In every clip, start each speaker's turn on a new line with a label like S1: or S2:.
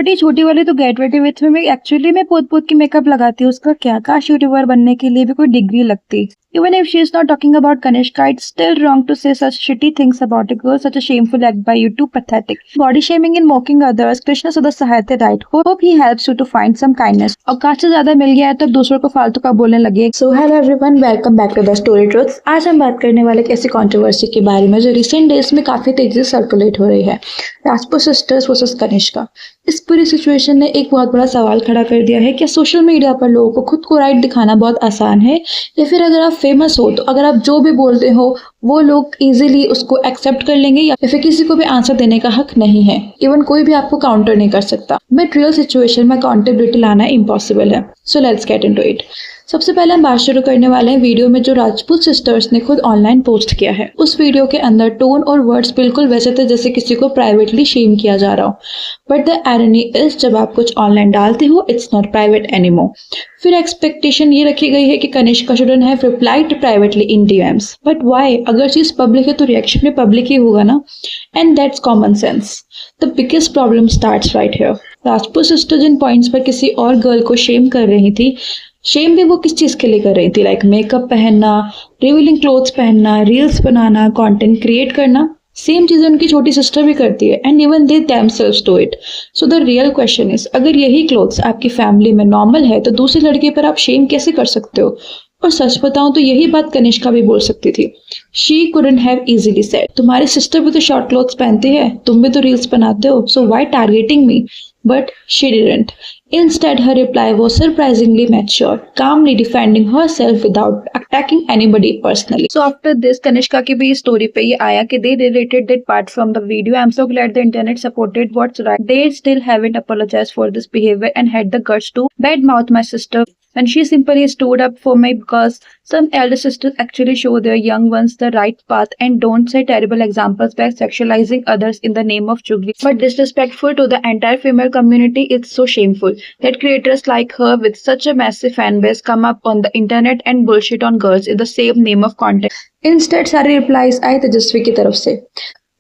S1: But ये छोटी वाली तो गेट रेडी विथ में एक्चुअली मैं पोत पोत की मेकअप लगाती हूँ, उसका क्या, काश यूट्यूबर बनने के लिए भी कोई डिग्री लगती। Even if she is not talking about Kanishka, it's still wrong to say such shitty things about a girl. Such a shameful act by you, too pathetic. Body shaming and mocking others. Krishna Sudha Sahayate right. Hope he helps you to find some kindness. औकात से ज्यादा मिल गया है तो दूसरों को फालतू का बोलने लगे। So hello everyone, welcome back to the Story Truths. आज हम बात करने वाले एक ऐसी कंट्रोवर्सी के बारे में जो रिसेंट डेज में काफी तेजी से सर्कुलेट हो रही है, राजपूत सिस्टर्स वर्सेस कनिष्का। इस पूरी सिचुएशन ने एक बहुत बड़ा सवाल खड़ा कर दिया है, क्या सोशल मीडिया पर लोगों को खुद को राइट दिखाना बहुत आसान है, या फिर अगर आप फेमस हो तो अगर आप जो भी बोलते हो वो लोग इजीली उसको एक्सेप्ट कर लेंगे, या फिर किसी को भी आंसर देने का हक नहीं है, इवन कोई भी आपको काउंटर नहीं कर सकता। बट रियल सिचुएशन में अकाउंटेबिलिटी लाना इम्पॉसिबल है। So let's get into it. सबसे पहले हम बात शुरू करने वाले हैं वीडियो में जो राजपूत सिस्टर्स ने खुद ऑनलाइन पोस्ट किया है। उस वीडियो के अंदर टोन और वर्ड्स बिल्कुल वैसे थे जैसे किसी को प्राइवेटली शेम किया जा रहा हो, बट द आयरनी इज जब आप कुछ ऑनलाइन डालते हो इट्स नॉट प्राइवेट एनीमोर। फिर एक्सपेक्टेशन ये रखी गई है कि Kanishka shouldn't have replied privately in DMs, but why? अगर चीज पब्लिक है तो रिएक्शन भी पब्लिक ही होगा ना, and that's common sense. The biggest problem starts right here. Rajput sister जिन पॉइंट्स पर किसी और गर्ल को शेम कर रही थी, शेम भी वो किस चीज के लिए कर रही थी, लाइक मेकअप पहनना, रिवीलिंग क्लोथ्स पहनना, रील्स बनाना, कंटेंट क्रिएट करना, सेम चीजें उनकी छोटी सिस्टर भी करती है, and even they themselves do it. So the real question is, अगर यही क्लोथ्स आपकी फैमिली में नॉर्मल है तो दूसरी लड़की पर आप शेम कैसे कर सकते हो? और सच बताऊं तो यही बात कनिष्का भी बोल सकती थी। She couldn't have easily said, तुम्हारी सिस्टर भी तो शॉर्ट क्लोथ्स पहनती है, तुम भी तो रील्स बनाते हो, so why targeting me? But she didn't. Instead, her reply was surprisingly mature, calmly defending herself without attacking anybody personally. So after this, Kanishka की भी story पे ये आया कि they deleted that part from the video. I'm so glad the internet supported what's right. They still haven't apologized for this behavior and had the guts to badmouth my sister. And she simply stood up for me because some elder sisters actually show their young ones the right path and don't set terrible examples by sexualizing others in the name of chugli. But disrespectful to the entire female community, it's so shameful that creators like her with such a massive fan base come up on the internet and bullshit on girls in the same name of content. Instead, सारी replies आई तेजस्वी की तरफ से।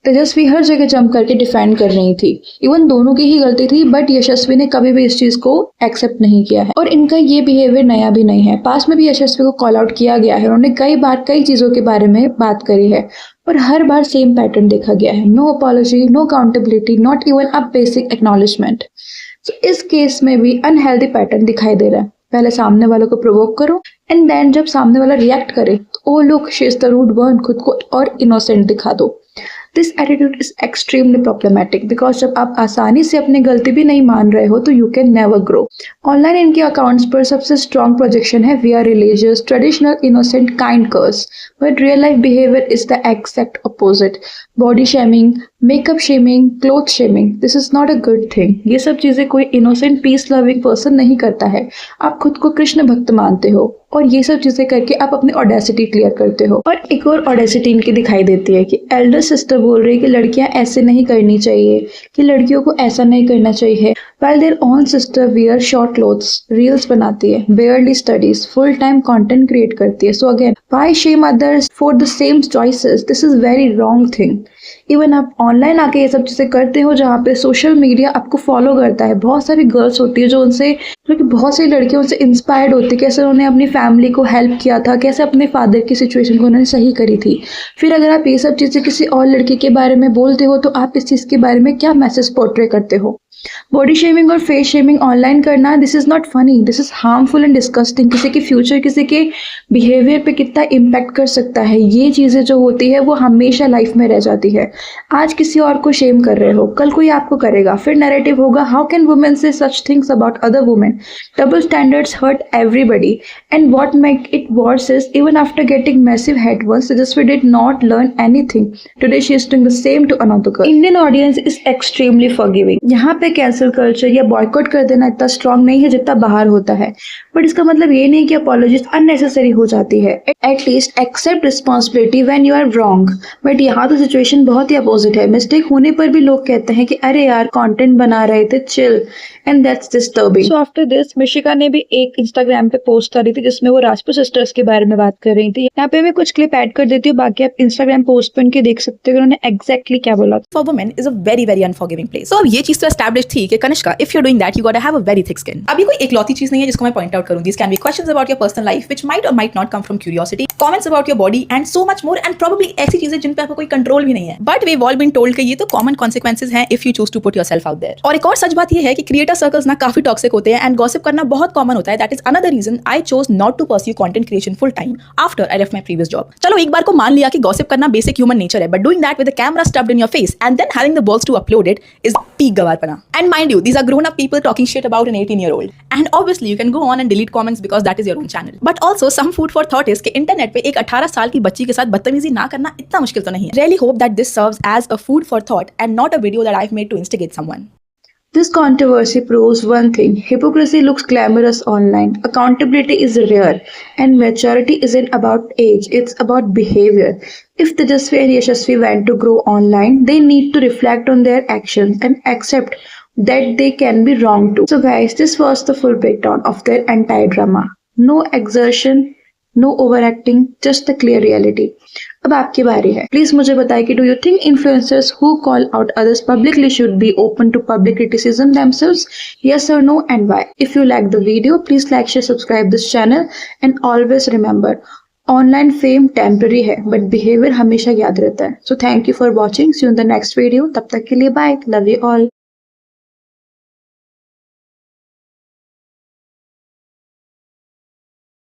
S1: तेजस्वी हर जगह jump करके defend कर रही थी, even दोनों की ही गलती थी, बट यशस्वी ने कभी भी इस चीज को एक्सेप्ट नहीं किया है। और इनका ये बिहेवियर नया भी नहीं है, पास में भी यशस्वी को कॉल आउट किया गया है, उन्होंने कई बार कई चीजों के बारे में बात करी है और हर बार सेम पैटर्न देखा गया है, no apology, no accountability, not even a basic acknowledgement. तो इस केस में भी अनहेल्दी पैटर्न दिखाई दे रहा है। पहले सामने वालों को प्रोवोक करो एंड देन जब सामने वाला रिएक्ट करे तो oh look she is the rude one, खुद को और इनोसेंट दिखा दो। This attitude is extremely problematic because जब आप आसानी से अपनी गलती भी नहीं मान रहे हो तो you can never grow. Online इनके अकाउंट्स पर सबसे स्ट्रॉन्ग प्रोजेक्शन है we are religious, traditional, innocent, kind girls, but real life behaviour is the exact opposite. Body shaming, makeup shaming, cloth shaming, this is not a good thing. ये सब चीजें कोई innocent peace loving person नहीं करता है। आप खुद को कृष्ण भक्त मानते हो और ये सब चीजें करके आप अपनी ऑडेसिटी क्लियर करते हो। और एक और ऑडेसिटी इनकी दिखाई देती है कि एल्डर सिस्टर बोल रही है कि लड़कियां ऐसे नहीं करनी चाहिए, कि लड़कियों को ऐसा नहीं करना चाहिए, while their own sister wear short clothes, reels बनाती है, barely studies, full time content create करती है। So again, why shame others for the same choices? This is very wrong thing. Even आप ऑनलाइन आके ये सब चीजें करते हो जहाँ पे सोशल मीडिया आपको फॉलो करता है, बहुत सारी गर्ल्स होती है जो कि बहुत सारी लड़कियों उनसे इंस्पायर्ड होती है, कैसे उन्होंने अपनी फैमिली को हेल्प किया था, कैसे अपने फादर की सिचुएशन को उन्होंने सही करी थी। फिर अगर आप ये सब चीजें किसी और लड़की के बारे में बोलते हो तो आप इस चीज के बारे में क्या मैसेज पोर्ट्रे करते हो? बॉडी शेमिंग और फेस शेमिंग ऑनलाइन करना, this is not funny, this is harmful and disgusting. किसी के फ्यूचर, किसी के बिहेवियर पे कितना इम्पैक्ट कर सकता है, ये चीजें जो होती है वो हमेशा लाइफ में रह जाती है। आज किसी और को शेम कर रहे हो, कल कोई आपको करेगा, फिर नैरेटिव होगा how can women say such things about other women. Double standards hurt everybody and what make it worse is even after getting massive hate once Tejaswi did not learn anything. Today she is doing the same to another girl. Indian audience is extremely forgiving. यहाँ पे cancel culture या boycott कर देना इतना strong नहीं है जितना बाहर होता है, बट इसका मतलब ये नहीं कि अपॉलॉजीज अननेसेसरी हो जाती है। At least accept responsibility when you are wrong. But यहाँ तो सिचुएशन बहुत ही अपोजिट है। मिस्टेक होने पर भी लोग कहते हैं कि अरे यार कंटेंट बना रहे थे, chill, and that's disturbing. So after after this Mishika ने भी एक इंस्टाग्राम पे पोस्ट करी थी जिसमें वो राजपूत सिस्टर्स के बारे में बात कर रही थी। यहाँ पे मैं कुछ क्लिप ऐड कर देती हूँ, बाकी आप इंस्टाग्राम पोस्ट पे उनके देख सकते हो उन्होंने एग्जैक्टली क्या बोला।
S2: For women is a very very unforgiving place. So अब ये चीज तो established थी कि Kanishka, if you're doing that, you gotta have a very thick skin. अभी कोई एकलौती चीज नहीं है जिसको मैं point out करूँ. These can be questions about your personal life which might or might not come from curiosity, comments about your body and so much more, and probably ऐसी चीजें जिन पे आपको कोई कंट्रोल भी नहीं है. But we've all been told कि ये तो common consequences हैं if you choose to put yourself out there. और एक और सच बात ये है कि क्रिएटर सर्कल्स ना काफी टॉक्सिक होते हैं एंड गॉसिप करना बहुत कॉमन होता है. That is another reason I chose not to pursue content creation full time after I left my previous job. चलो एक बार को मान लिया कि गॉसिप करना बेसिक ह्यूमन नेचर है, but doing that with a camera stuffed in your face and then having the balls to upload it is peak गवारपना. And mind you, these are grown up people talking shit about an 18-year-old. And obviously you can go on and delete comments because that is your own channel. But also some food for thought is कि internet पे एक 18 साल की बच्ची के साथ बदतमीजी ना करना इतना मुश्किल तो नहीं है. Really hope that this serves as a food for thought and not a video that I've made to instigate someone.
S1: This controversy proves one thing: hypocrisy looks glamorous online, accountability is rare, and maturity isn't about age, it's about behavior. If Tejasvi and Yashasvi want to grow online, they need to reflect on their actions and accept that they can be wrong too. So guys, this was the full breakdown of their entire drama. No exertion, no overacting, just the clear reality. अब आपकी बारी है. Please मुझे बताइए कि do you think influencers who call out others publicly should be open to public criticism themselves? Yes or no, and why? If you like the video, please like, share, subscribe this channel, and always remember, online fame temporary है but behaviour हमेशा याद रहता है. So thank you for watching. See you in the next video. तब तक के लिए bye. Love you all.